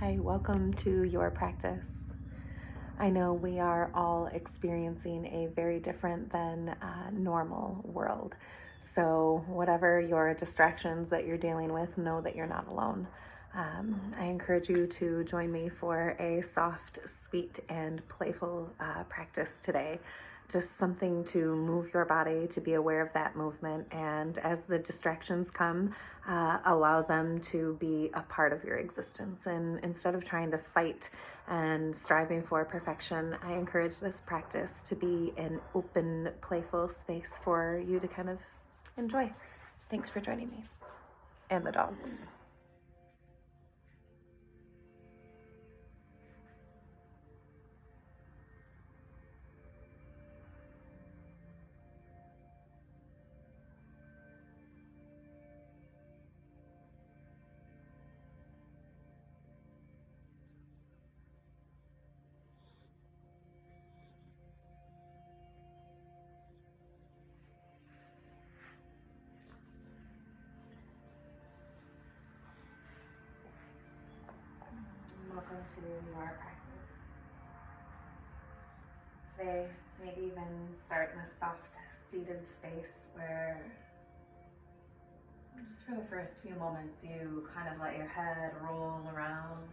Hi, welcome to your practice. I know we are all experiencing a very different than normal world. So, whatever your distractions that you're dealing with, know that you're not alone. I encourage you to join me for a soft, sweet, and playful practice today. Just something to move your body, to be aware of that movement, and as the distractions come, allow them to be a part of your existence. And instead of trying to fight and striving for perfection, I encourage this practice to be an open, playful space for you to kind of enjoy. Thanks for joining me and the dogs. Welcome to your practice. Today, maybe even start in a soft seated space where just for the first few moments you kind of let your head roll around,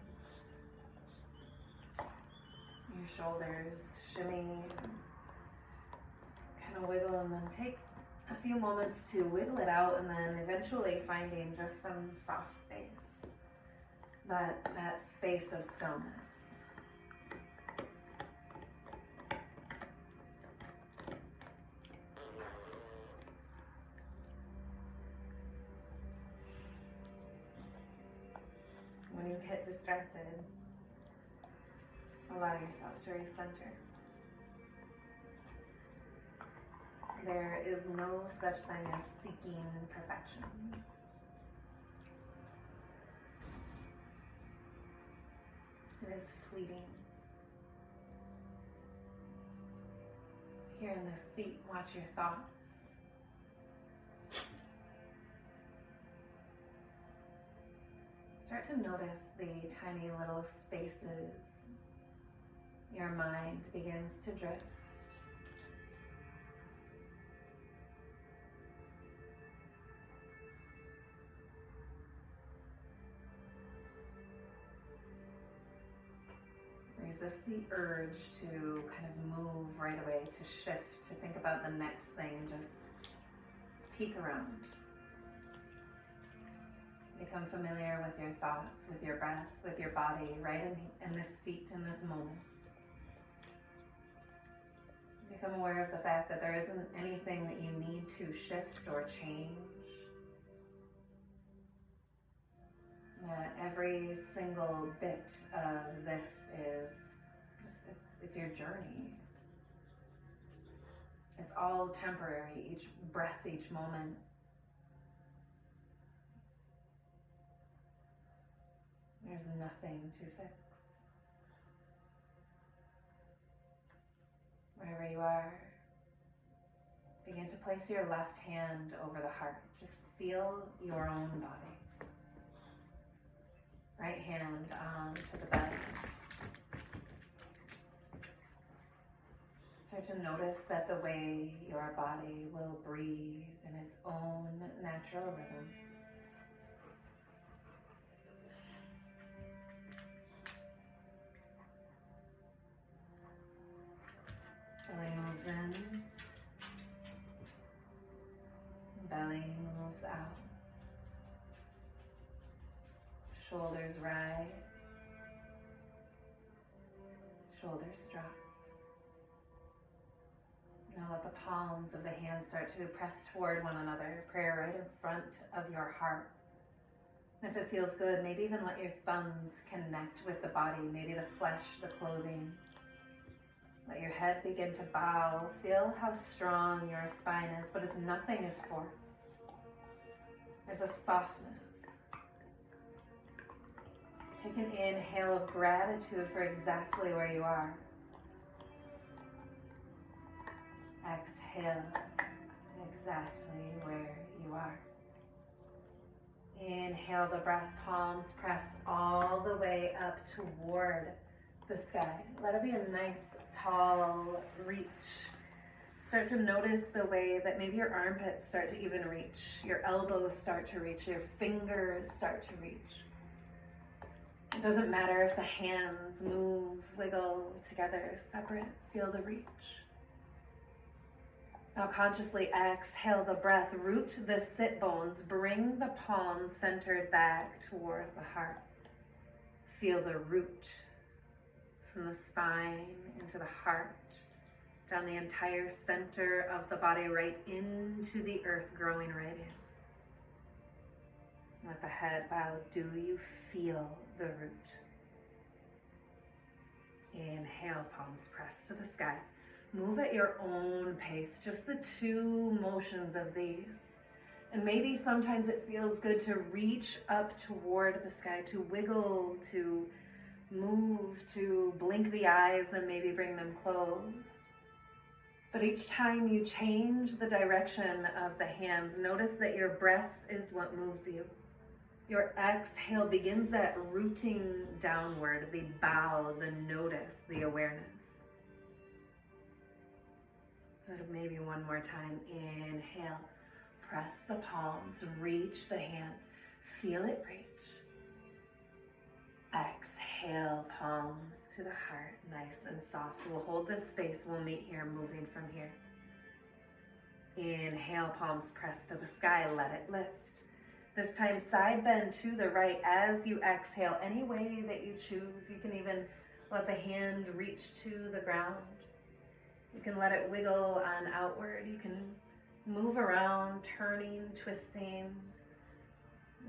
your shoulders shimmy, kind of wiggle, and then take a few moments to wiggle it out, and then eventually finding just some soft space, but that space of stillness. When you get distracted, allow yourself to recenter. There is no such thing as seeking perfection. It is fleeting. Here in this seat, watch your thoughts. Start to notice the tiny little spaces your mind begins to drift. Resist the urge to kind of move right away, to shift, to think about the next thing. Just peek around. Become familiar with your thoughts, with your breath, with your body, right in this seat, in this moment. Become aware of the fact that there isn't anything that you need to shift or change. That every single bit of this is just, it's your journey. It's all temporary, each breath, each moment. There's nothing to fix. Wherever you are, begin to place your left hand over the heart. Just feel your own body. Right hand onto the belly. Start to notice that the way your body will breathe in its own natural rhythm. Belly moves in, belly moves out. Shoulders rise, shoulders drop. Now let the palms of the hands start to press toward one another, prayer right in front of your heart. And if it feels good, maybe even let your thumbs connect with the body, maybe the flesh, the clothing. Let your head begin to bow. Feel how strong your spine is, but nothing is forced. There's a softness. Take an inhale of gratitude for exactly where you are. Exhale exactly where you are. Inhale the breath, palms press all the way up toward the sky. Let it be a nice, tall reach. Start to notice the way that maybe your armpits start to even reach, your elbows start to reach, your fingers start to reach. It doesn't matter if the hands move, wiggle together, separate, feel the reach. Now consciously exhale the breath, root the sit bones, bring the palms centered back toward the heart. Feel the root from the spine into the heart, down the entire center of the body, right into the earth, growing right in. With the head bowed, do you feel the root? Inhale, palms pressed to the sky. Move at your own pace, just the two motions of these. And maybe sometimes it feels good to reach up toward the sky, to wiggle, to move, to blink the eyes and maybe bring them closed. But each time you change the direction of the hands, notice that your breath is what moves you. Your exhale begins that rooting downward, the bow, the notice, the awareness. Maybe one more time. Inhale, press the palms, reach the hands, feel it reach. Exhale, palms to the heart, nice and soft. We'll hold this space, we'll meet here, moving from here. Inhale, palms press to the sky, let it lift. This time, side bend to the right as you exhale, any way that you choose. You can even let the hand reach to the ground. You can let it wiggle on outward. You can move around, turning, twisting.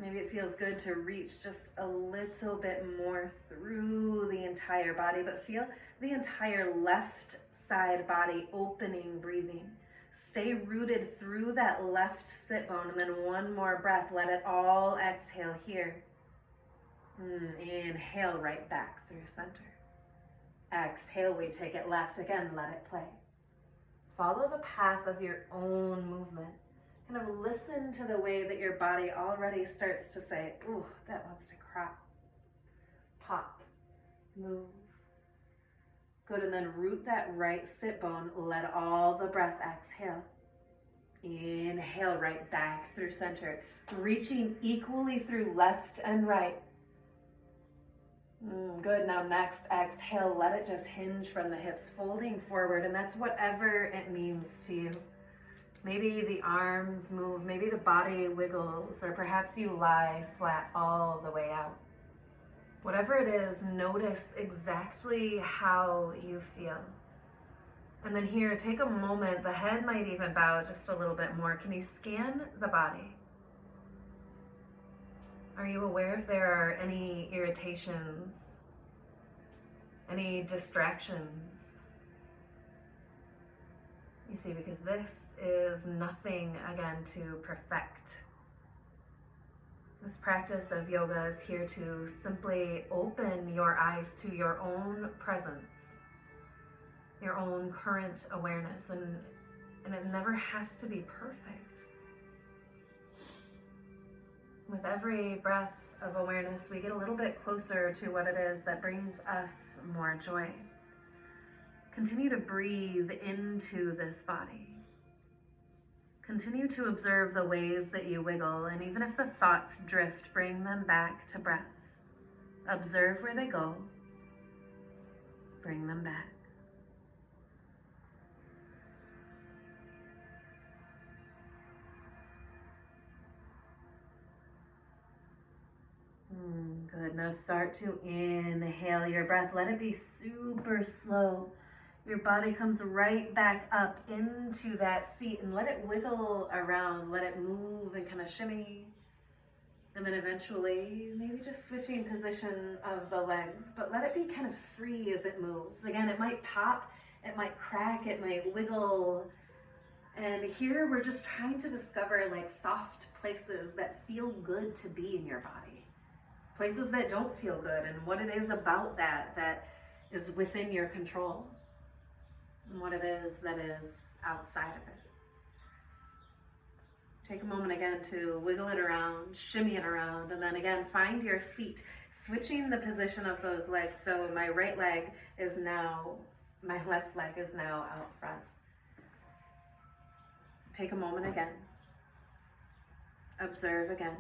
Maybe it feels good to reach just a little bit more through the entire body, but feel the entire left side body opening, breathing. Stay rooted through that left sit bone, and then one more breath. Let it all exhale here. Inhale right back through center. Exhale, we take it left again, let it play. Follow the path of your own movement. Kind of listen to the way that your body already starts to say, ooh, that wants to crop, pop, move. Good, and then root that right sit bone, let all the breath exhale. Inhale right back through center, reaching equally through left and right. Good, now next exhale, let it just hinge from the hips, folding forward, and that's whatever it means to you. Maybe the arms move, maybe the body wiggles, or perhaps you lie flat all the way out. Whatever it is, notice exactly how you feel. And then here, take a moment, the head might even bow just a little bit more. Can you scan the body? Are you aware if there are any irritations, any distractions? You see, because this is nothing, again, to perfect. This practice of yoga is here to simply open your eyes to your own presence, your own current awareness, and it never has to be perfect. With every breath of awareness, we get a little bit closer to what it is that brings us more joy. Continue to breathe into this body. Continue to observe the ways that you wiggle, and even if the thoughts drift, bring them back to breath. Observe where they go. Bring them back. Good. Now start to inhale your breath. Let it be super slow. Your body comes right back up into that seat, and let it wiggle around. Let it move and kind of shimmy. And then eventually, maybe just switching position of the legs, but let it be kind of free as it moves. Again, it might pop, it might crack, it might wiggle. And here we're just trying to discover like soft places that feel good to be in your body. Places that don't feel good, and what it is about that is within your control, and what it is that is outside of it. Take a moment again to wiggle it around, shimmy it around, and then again, find your seat, switching the position of those legs. So my right leg is now, my left leg is now out front. Take a moment again. Observe again.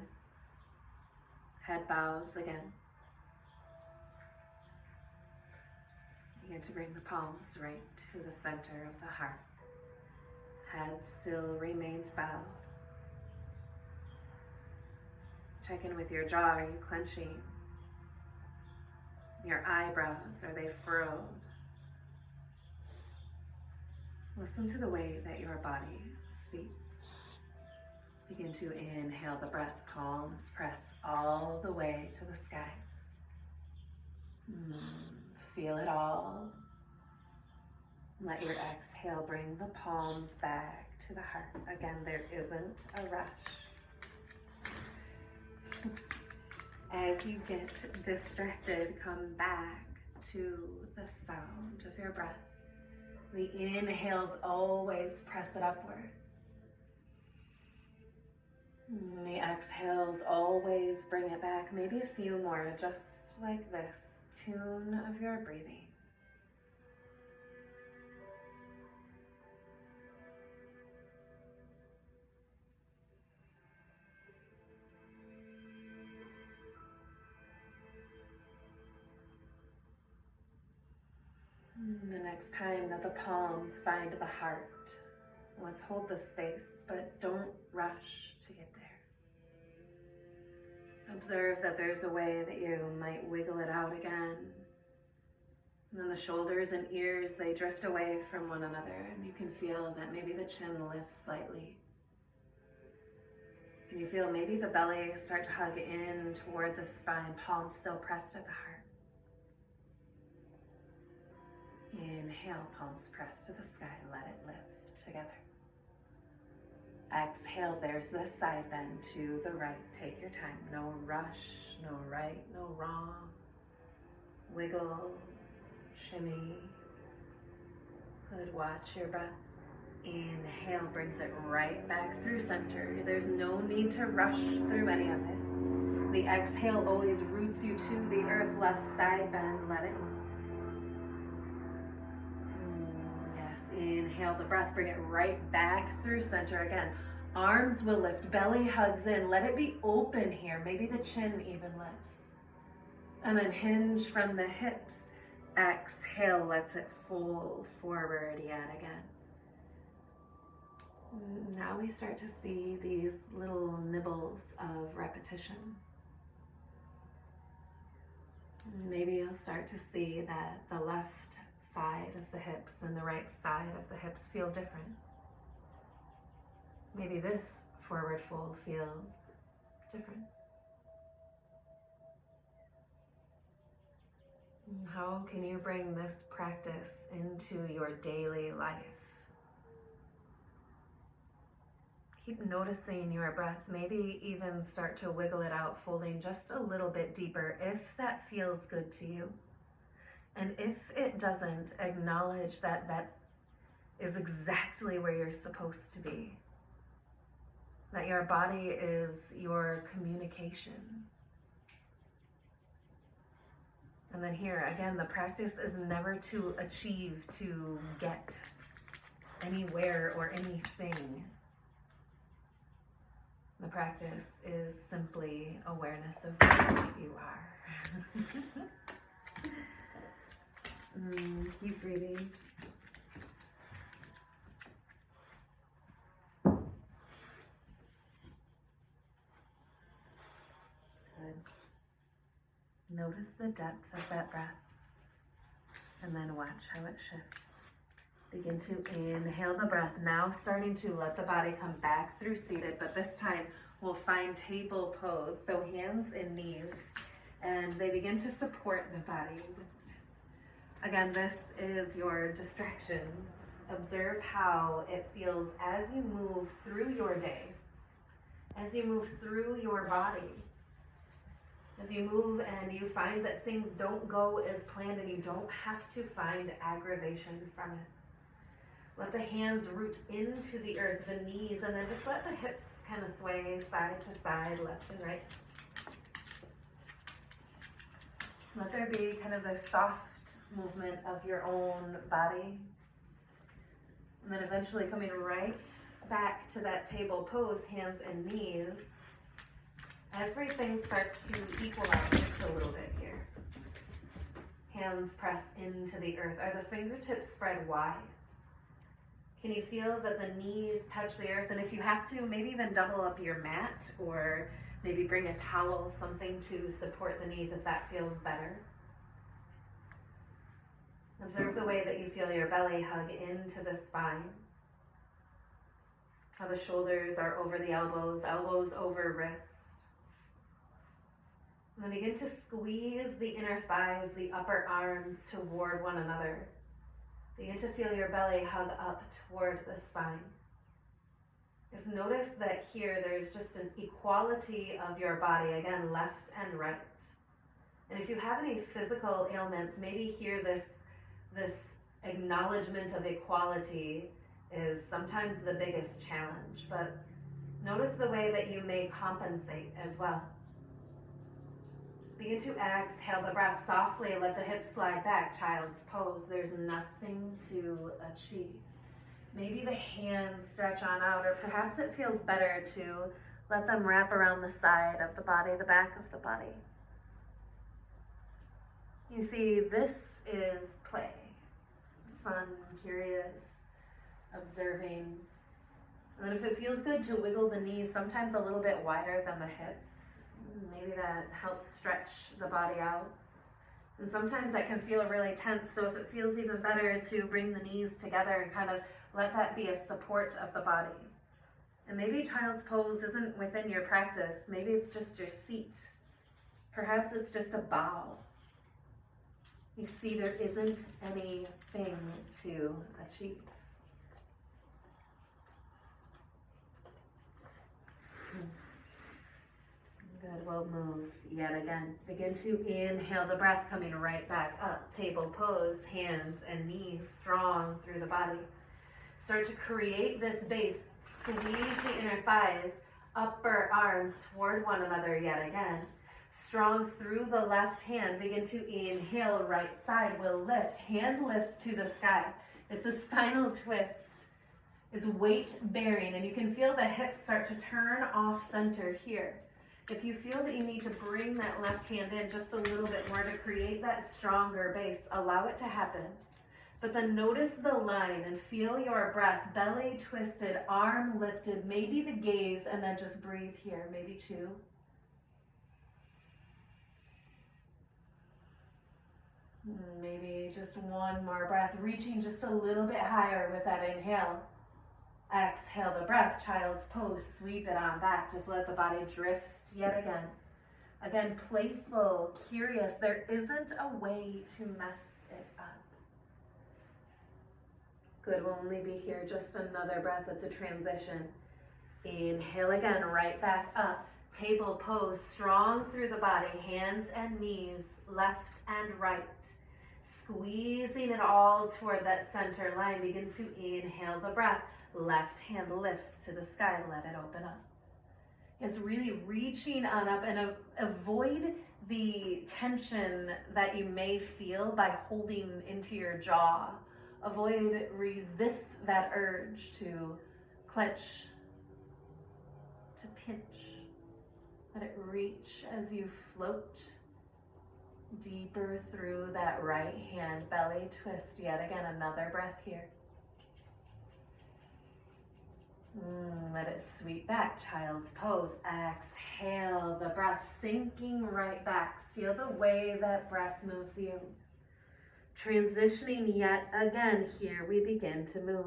Head bows again. Begin to bring the palms right to the center of the heart. Head still remains bowed. Check in with your jaw. Are you clenching? Your eyebrows, are they furrowed? Listen to the way that your body speaks. Begin to inhale the breath. Palms press all the way to the sky. Feel it all. Let your exhale bring the palms back to the heart. Again, there isn't a rush. As you get distracted, come back to the sound of your breath. The inhales always press it upward. The exhales always bring it back. Maybe a few more, just like this. Tune of your breathing. The next time that the palms find the heart, let's hold the space, but don't rush to get there. Observe that there's a way that you might wiggle it out again. And then the shoulders and ears, they drift away from one another, and you can feel that maybe the chin lifts slightly. And you feel maybe the belly start to hug in toward the spine, palms still pressed at the heart. Inhale, palms pressed to the sky, let it lift together. Exhale, there's the side bend to the right. Take your time, no rush, no right, no wrong. Wiggle, shimmy. Good, watch your breath. Inhale brings it right back through center. There's no need to rush through any of it. The exhale always roots you to the earth, left side bend, let it move. Inhale the breath, bring it right back through center again. Arms will lift, belly hugs in. Let it be open here. Maybe the chin even lifts. And then hinge from the hips. Exhale, lets it fold forward yet again. Now we start to see these little nibbles of repetition. Maybe you'll start to see that the left side of the hips and the right side of the hips feel different. Maybe this forward fold feels different. How can you bring this practice into your daily life? Keep noticing your breath. Maybe even start to wiggle it out, folding just a little bit deeper if that feels good to you. And if it doesn't, acknowledge that that is exactly where you're supposed to be. That your body is your communication. And then here, again, the practice is never to achieve, to get anywhere or anything. The practice is simply awareness of where you are. Keep breathing. Good. Notice the depth of that breath, and then watch how it shifts. Begin to inhale the breath, now starting to let the body come back through seated, but this time we'll find table pose, so hands and knees, and they begin to support the body. Again, this is your distractions. Observe how it feels as you move through your day, as you move through your body, as you move and you find that things don't go as planned and you don't have to find aggravation from it. Let the hands root into the earth, the knees, and then just let the hips kind of sway side to side, left and right. Let there be kind of a soft movement of your own body. And then eventually coming right back to that table pose, hands and knees. Everything starts to equal out just a little bit here. Hands pressed into the earth. Are the fingertips spread wide? Can you feel that the knees touch the earth? And if you have to, maybe even double up your mat, or maybe bring a towel, something to support the knees if that feels better. Observe the way that you feel your belly hug into the spine. How the shoulders are over the elbows, elbows over wrists. And then begin to squeeze the inner thighs, the upper arms toward one another. Begin to feel your belly hug up toward the spine. Just notice that here there's just an equality of your body, again, left and right. And if you have any physical ailments, maybe here this acknowledgement of equality is sometimes the biggest challenge. But notice the way that you may compensate as well. Begin to exhale the breath softly. Let the hips slide back, child's pose. There's nothing to achieve. Maybe the hands stretch on out, or perhaps it feels better to let them wrap around the side of the body, the back of the body. You see, this is play. Fun, curious, observing. And then if it feels good to wiggle the knees, sometimes a little bit wider than the hips. Maybe that helps stretch the body out. And sometimes that can feel really tense, so if it feels even better to bring the knees together and kind of let that be a support of the body. And maybe child's pose isn't within your practice. Maybe it's just your seat. Perhaps it's just a bow. You see, there isn't anything to achieve. Good, we'll move yet again. Begin to inhale the breath, coming right back up. Table pose, hands and knees strong through the body. Start to create this base. Squeeze the inner thighs, upper arms toward one another yet again. Strong through the left hand. Begin to inhale, right side will lift. Hand lifts to the sky. It's a spinal twist. It's weight bearing, and you can feel the hips start to turn off center here. If you feel that you need to bring that left hand in just a little bit more to create that stronger base, allow it to happen. But then notice the line and feel your breath, belly twisted, arm lifted, maybe the gaze, and then just breathe here, maybe two. Maybe just one more breath, reaching just a little bit higher with that inhale. Exhale the breath, child's pose, sweep it on back. Just let the body drift yet again. Again, playful, curious. There isn't a way to mess it up. Good, we'll only be here just another breath. It's a transition. Inhale again, right back up. Table pose, strong through the body, hands and knees, left and right. Squeezing it all toward that center line. Begin to inhale the breath. Left hand lifts to the sky, let it open up. It's really reaching on up, and avoid the tension that you may feel by holding into your jaw. Resist that urge to clench, to pinch. Let it reach as you float deeper through that right hand, belly twist. Yet again, another breath here. Let it sweep back, child's pose. Exhale the breath, sinking right back. Feel the way that breath moves you. Transitioning yet again, here we begin to move.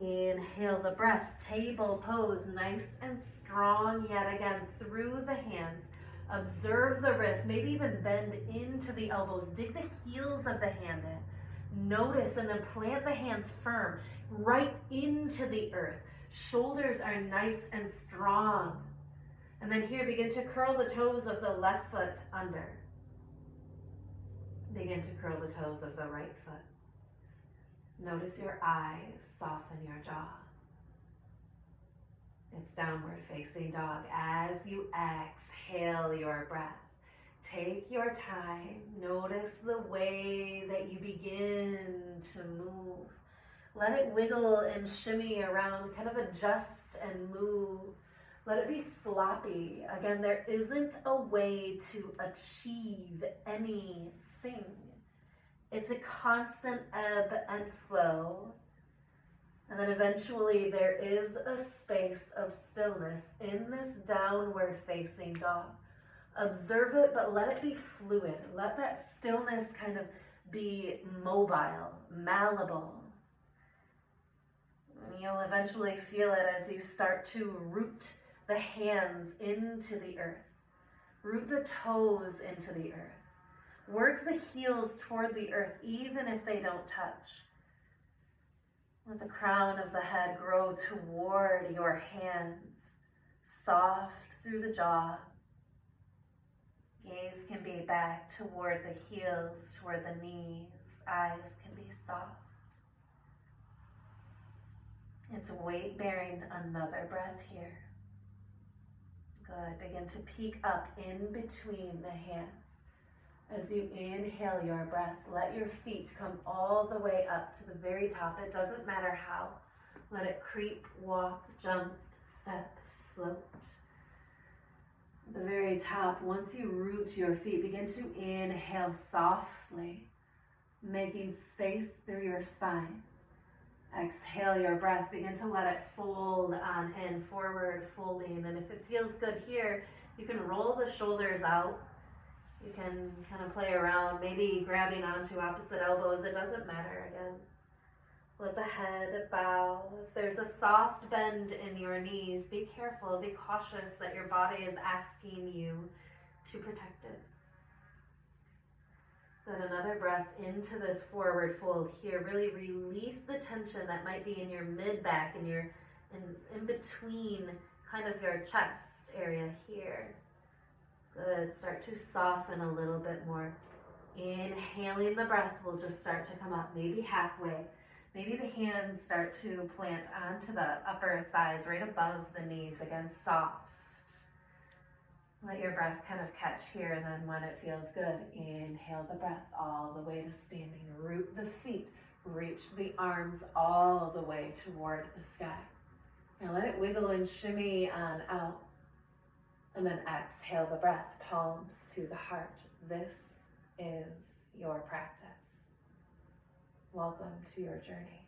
Inhale the breath, table pose, nice and strong yet again through the hands. Observe the wrists, maybe even bend into the elbows. Dig the heels of the hand in. Notice and then plant the hands firm right into the earth. Shoulders are nice and strong. And then here, begin to curl the toes of the left foot under. Begin to curl the toes of the right foot. Notice your eyes, soften your jaw. It's downward facing dog. As you exhale your breath, take your time. Notice the way that you begin to move. Let it wiggle and shimmy around, kind of adjust and move. Let it be sloppy. Again, there isn't a way to achieve anything. It's a constant ebb and flow. And then eventually there is a space of stillness in this downward facing dog. Observe it, but let it be fluid. Let that stillness kind of be mobile, malleable. And you'll eventually feel it as you start to root the hands into the earth. Root the toes into the earth. Work the heels toward the earth, even if they don't touch. Let the crown of the head grow toward your hands, soft through the jaw. Gaze can be back toward the heels, toward the knees. Eyes can be soft. It's weight bearing. Another breath here. Good. Begin to peek up in between the hands. As you inhale your breath, let your feet come all the way up to the very top. It doesn't matter how. Let it creep, walk, jump, step, float. The very top, once you root your feet, begin to inhale softly, making space through your spine. Exhale your breath, begin to let it fold on in, forward folding. And if it feels good here, you can roll the shoulders out. You can kind of play around, maybe grabbing onto opposite elbows. It doesn't matter again. Let the head bow. If there's a soft bend in your knees, be careful, be cautious that your body is asking you to protect it. Then another breath into this forward fold here. Really release the tension that might be in your mid-back, in between kind of your chest area here. Good. Start to soften a little bit more. Inhaling the breath will just start to come up, maybe halfway. Maybe the hands start to plant onto the upper thighs, right above the knees. Again, soft. Let your breath kind of catch here, and then when it feels good, inhale the breath all the way to standing. Root the feet. Reach the arms all the way toward the sky. Now let it wiggle and shimmy on out. And then exhale the breath, palms to the heart. This is your practice. Welcome to your journey.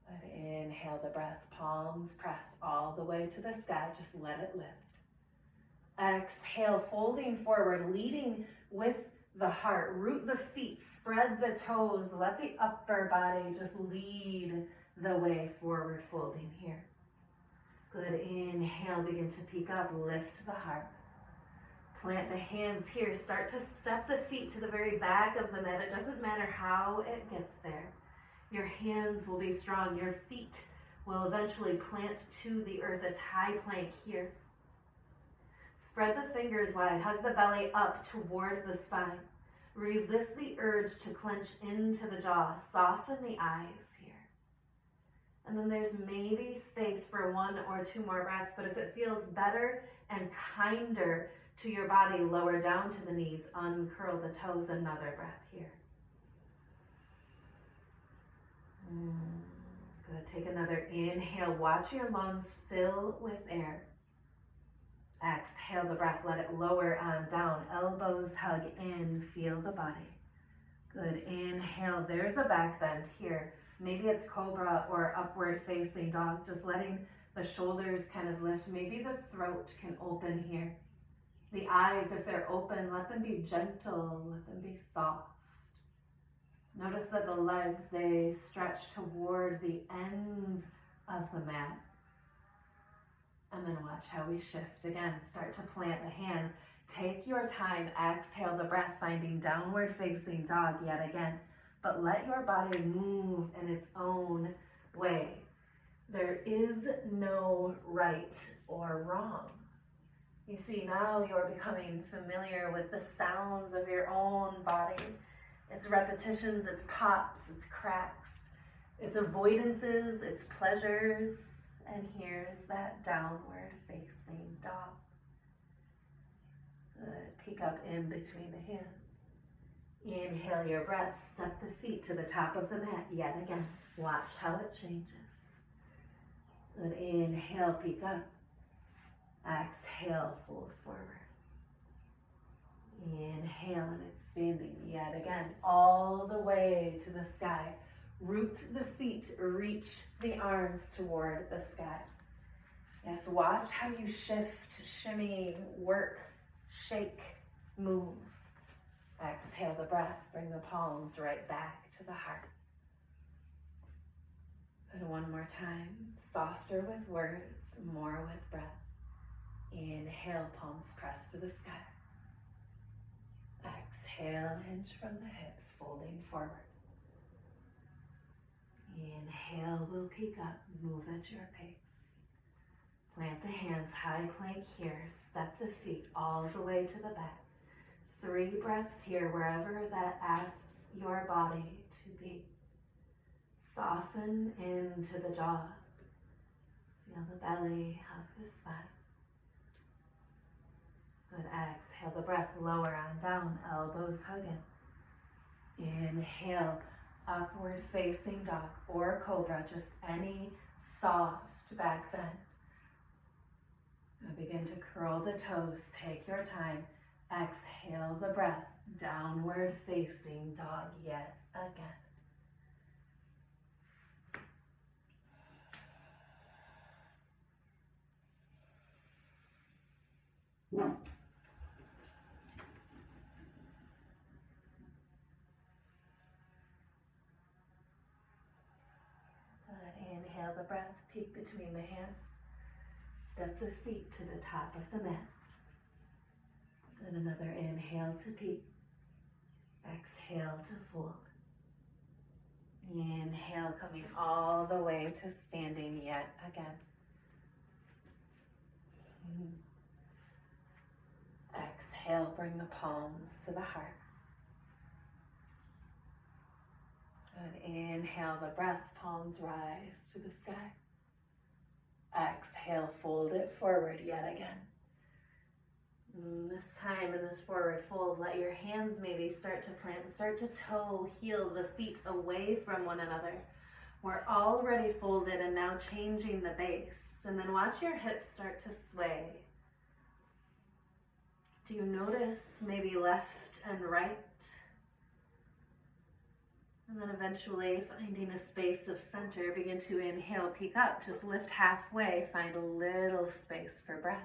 But inhale the breath, palms press all the way to the sky. Just let it lift. Exhale, folding forward, leading with the heart. Root the feet, spread the toes. Let the upper body just lead the way forward, folding here. Good. Inhale, begin to peek up, lift the heart. Plant the hands here. Start to step the feet to the very back of the mat. It doesn't matter how it gets there. Your hands will be strong. Your feet will eventually plant to the earth. It's high plank here. Spread the fingers wide. Hug the belly up toward the spine. Resist the urge to clench into the jaw. Soften the eyes here. And then there's maybe space for 1 or 2 more breaths, but if it feels better and kinder to your body, lower down to the knees, uncurl the toes. Another breath here. Good. Take another inhale. Watch your lungs fill with air. Exhale the breath. Let it lower on down. Elbows hug in. Feel the body. Good. Inhale. There's a back bend here. Maybe it's cobra or upward facing dog. Just letting the shoulders kind of lift. Maybe the throat can open here. The eyes, if they're open, let them be gentle. Let them be soft. Notice that the legs, they stretch toward the ends of the mat. And then watch how we shift. Again, start to plant the hands. Take your time. Exhale the breath, finding downward facing dog yet again. But let your body move in its own way. There is no right or wrong. You see, now you're becoming familiar with the sounds of your own body. It's repetitions, it's pops, it's cracks, it's avoidances, it's pleasures. And here's that downward facing dog. Good. Peek up in between the hands. Inhale your breath. Step the feet to the top of the mat yet again. Watch how it changes. Good. Inhale, peek up. Exhale, fold forward. Inhale, and it's standing yet again. All the way to the sky. Root the feet, reach the arms toward the sky. Yes, watch how you shift, shimmy, work, shake, move. Exhale the breath, bring the palms right back to the heart. And one more time, softer with words, more with breath. Inhale, palms press to the sky. Exhale, hinge from the hips, folding forward. Inhale, we'll peek up, move at your pace. Plant the hands, high plank here, step the feet all the way to the back. 3 breaths here, wherever that asks your body to be. Soften into the jaw. Feel the belly hug the spine. Good, exhale the breath, lower on down, elbows hugging. Inhale, upward facing dog or cobra, just any soft back bend. Now begin to curl the toes, take your time. Exhale the breath, downward facing dog yet again. Good, inhale the breath, peek between the hands. Step the feet to the top of the mat. And another inhale to peek. Exhale to fold. Inhale, coming all the way to standing yet again. Exhale, bring the palms to the heart. And inhale the breath, palms rise to the sky. Exhale, fold it forward yet again. This time in this forward fold, let your hands maybe start to plant, start to toe, heel the feet away from one another. We're already folded and now changing the base. And then watch your hips start to sway. Do you notice maybe left and right? And then eventually finding a space of center, begin to inhale, peek up, just lift halfway, find a little space for breath.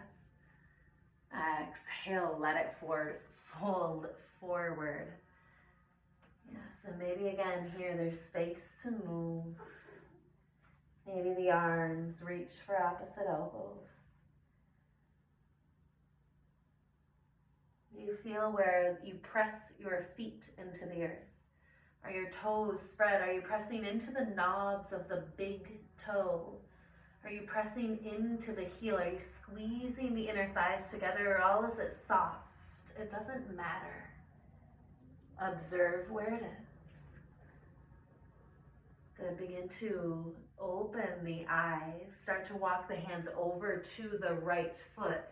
Exhale, let it fold forward. Yes, and maybe again here there's space to move. Maybe the arms reach for opposite elbows. Do you feel where you press your feet into the earth? Are your toes spread? Are you pressing into the knobs of the big toe? Are you pressing into the heel? Are you squeezing the inner thighs together, or all is it soft? It doesn't matter. Observe where it is. Good, begin to open the eyes. Start to walk the hands over to the right foot.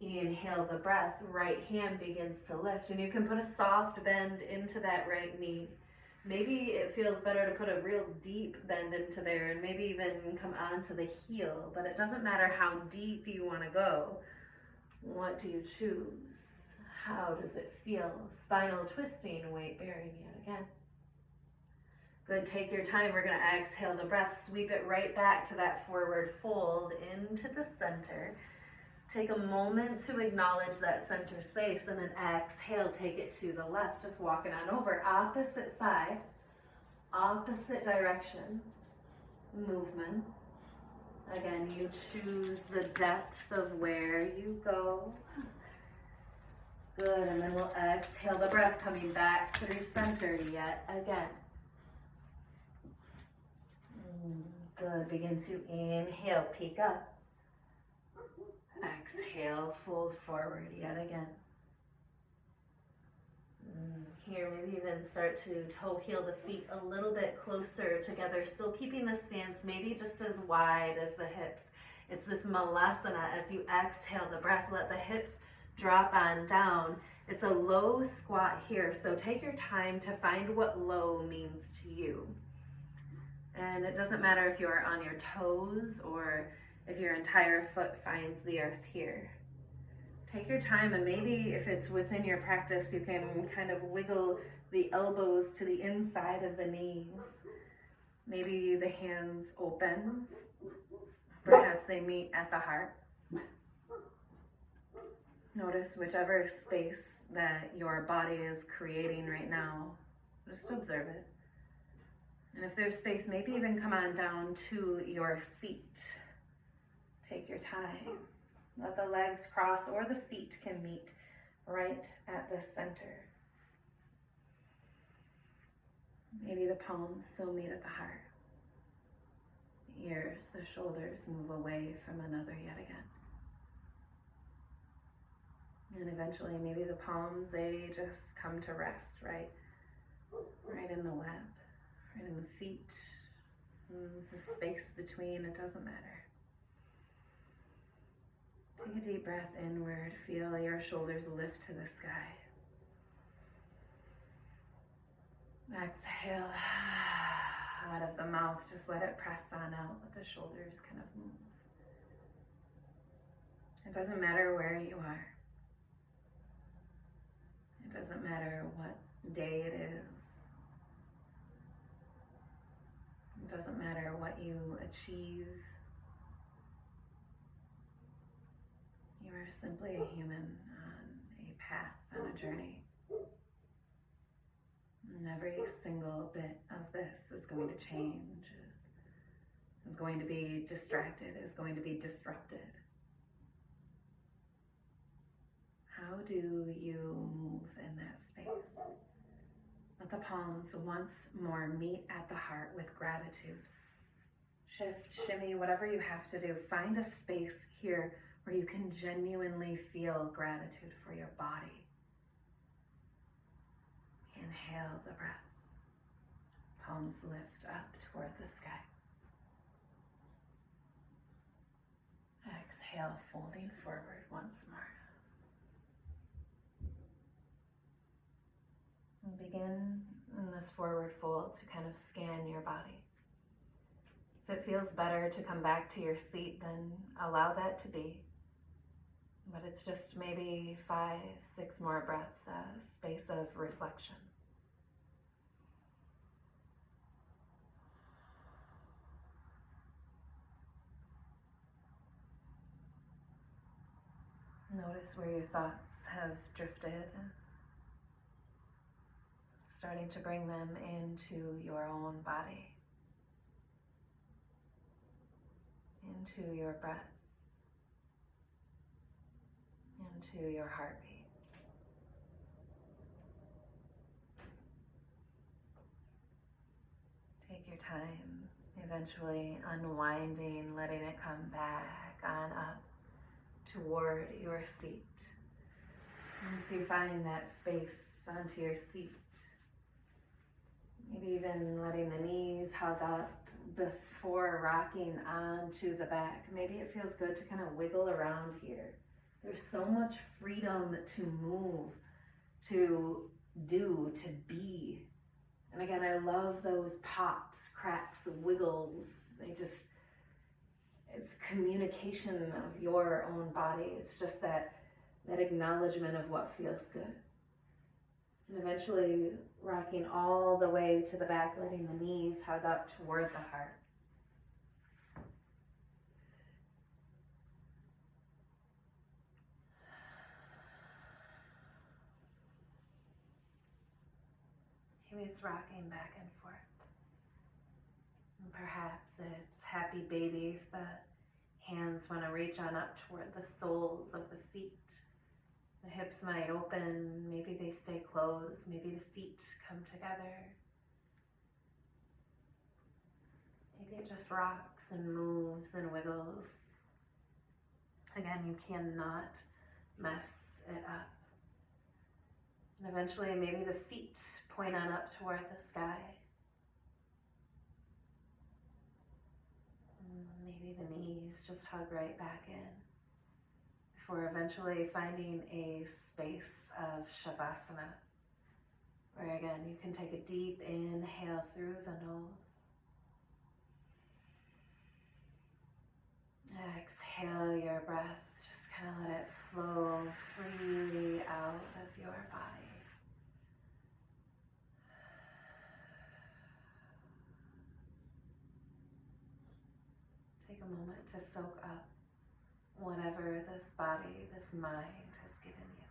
Inhale the breath, right hand begins to lift, and you can put a soft bend into that right knee. Maybe it feels better to put a real deep bend into there and maybe even come onto the heel, but it doesn't matter how deep you want to go. What do you choose? How does it feel? Spinal twisting, weight bearing yet again. Good, take your time. We're going to exhale the breath, sweep it right back to that forward fold into the center. Take a moment to acknowledge that center space, and then exhale, take it to the left, just walking on over, opposite side, opposite direction, movement. Again, you choose the depth of where you go. Good, and then we'll exhale the breath, coming back through center yet again. Good, begin to inhale, peek up. Exhale, fold forward yet again. Here, maybe maybe even start to toe heel the feet a little bit closer together, still keeping the stance maybe just as wide as the hips. It's this malasana. As you exhale the breath, let the hips drop on down. It's a low squat here, so take your time to find what low means to you. And it doesn't matter if you're on your toes or if your entire foot finds the earth here. Take your time, and maybe if it's within your practice, you can kind of wiggle the elbows to the inside of the knees. Maybe the hands open. Perhaps they meet at the heart. Notice whichever space that your body is creating right now. Just observe it. And if there's space, maybe even come on down to your seat. Take your time. Let the legs cross, or the feet can meet right at the center. Maybe the palms still meet at the heart. The ears, the shoulders move away from another yet again. And eventually maybe the palms, they just come to rest right in the lap, right in the feet, the space between, it doesn't matter. Take a deep breath inward. Feel your shoulders lift to the sky. Exhale out of the mouth. Just let it press on out. Let the shoulders kind of move. It doesn't matter where you are. It doesn't matter what day it is. It doesn't matter what you achieve. You are simply a human on a path, on a journey. And every single bit of this is going to change, is going to be distracted, is going to be disrupted. How do you move in that space? Let the palms once more meet at the heart with gratitude. Shift, shimmy, whatever you have to do. Find a space here where you can genuinely feel gratitude for your body. Inhale the breath. Palms lift up toward the sky. Exhale, folding forward once more. And begin in this forward fold to kind of scan your body. If it feels better to come back to your seat, then allow that to be. But it's just maybe 5, 6 more breaths, a space of reflection. Notice where your thoughts have drifted, starting to bring them into your own body, into your breath, into your heartbeat. Take your time, eventually unwinding, letting it come back on up toward your seat. As you find that space onto your seat, maybe even letting the knees hug up before rocking onto the back. Maybe it feels good to kind of wiggle around here. There's so much freedom to move, to do, to be. And again, I love those pops, cracks, wiggles. It's communication of your own body. It's just that acknowledgement of what feels good. And eventually rocking all the way to the back, letting the knees hug up toward the heart. Maybe it's rocking back and forth. And perhaps it's happy baby if the hands want to reach on up toward the soles of the feet. The hips might open, maybe they stay closed, maybe the feet come together. Maybe it just rocks and moves and wiggles. Again, you cannot mess it up. And eventually maybe the feet point on up toward the sky. Maybe the knees just hug right back in before eventually finding a space of Shavasana, where again you can take a deep inhale through the nose. Exhale your breath, just kind of let it flow freely out of your body. Take a moment to soak up whatever this body, this mind has given you.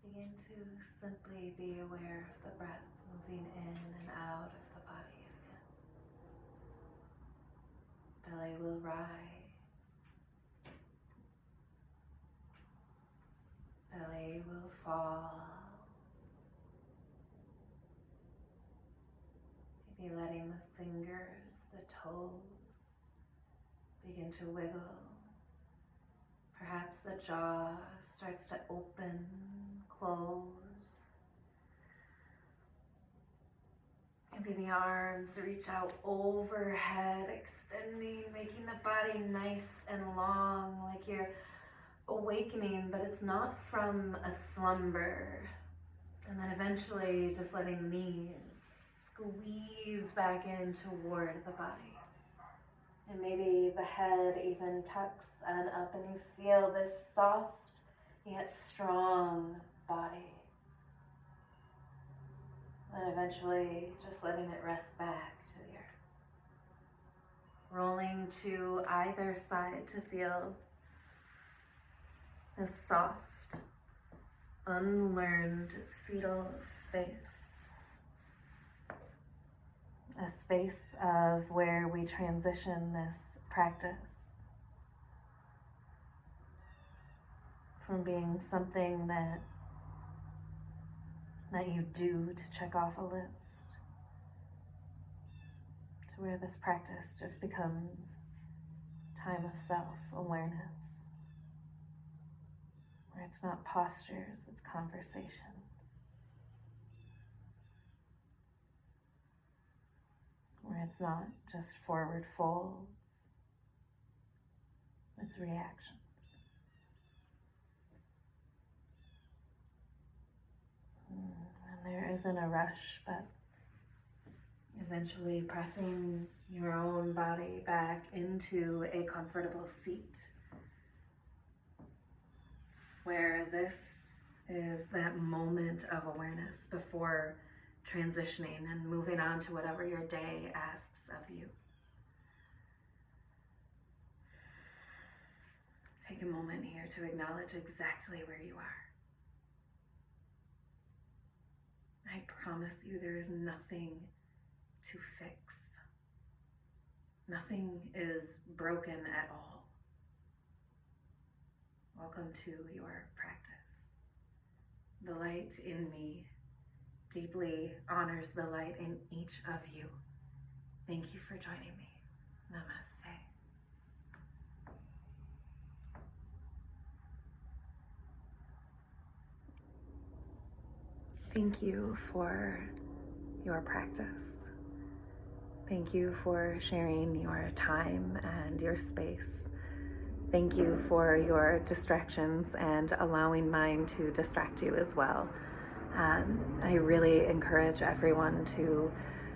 Begin to simply be aware of the breath moving in and out of the body again. Belly will rise. Belly will fall. Maybe letting the fingers, the toes begin to wiggle. Perhaps the jaw starts to open, close. Maybe the arms reach out overhead, extending, making the body nice and long, like you're awakening, but it's not from a slumber. And then eventually just letting the knees squeeze back in toward the body. And maybe the head even tucks on up and you feel this soft yet strong body. And eventually just letting it rest back to the earth. Rolling to either side to feel this soft, unlearned fetal space. A space of where we transition this practice from being something that you do to check off a list to where this practice just becomes time of self-awareness, where it's not postures, it's conversations. Where it's not just forward folds, it's reactions. And there isn't a rush, but eventually pressing your own body back into a comfortable seat, where this is that moment of awareness before transitioning and moving on to whatever your day asks of you. Take a moment here to acknowledge exactly where you are. I promise you there is nothing to fix. Nothing is broken at all. Welcome to your practice. The light in me deeply honors the light in each of you. Thank you for joining me. Namaste. Thank you for your practice. Thank you for sharing your time and your space. Thank you for your distractions and allowing mine to distract you as well. I really encourage everyone to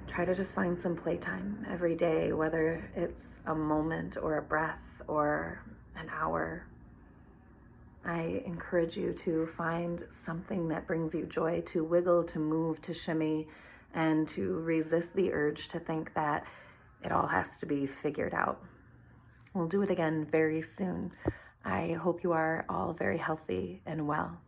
try to just find some playtime every day, whether it's a moment or a breath or an hour. I encourage you to find something that brings you joy, to wiggle, to move, to shimmy, and to resist the urge to think that it all has to be figured out. We'll do it again very soon. I hope you are all very healthy and well.